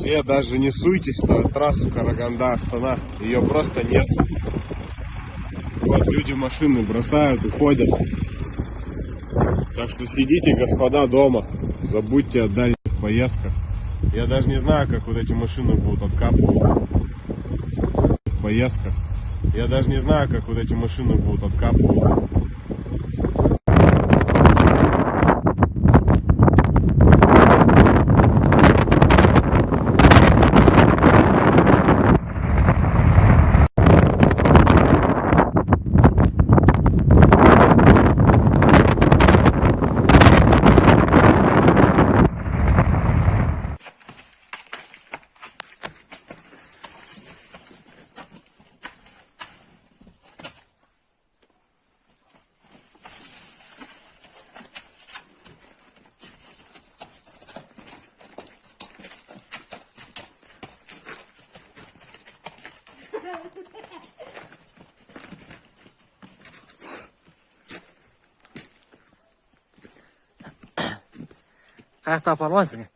Все даже не суйтесь на трассу Караганда-Астана. Ее просто нет. Вот люди машины бросают, уходят. Так что сидите, господа, дома. Забудьте о дальних поездках. Я даже не знаю, как вот эти машины будут откапываться. Поездках. Я даже не знаю, как вот эти машины будут откапываться. Как-то полосик.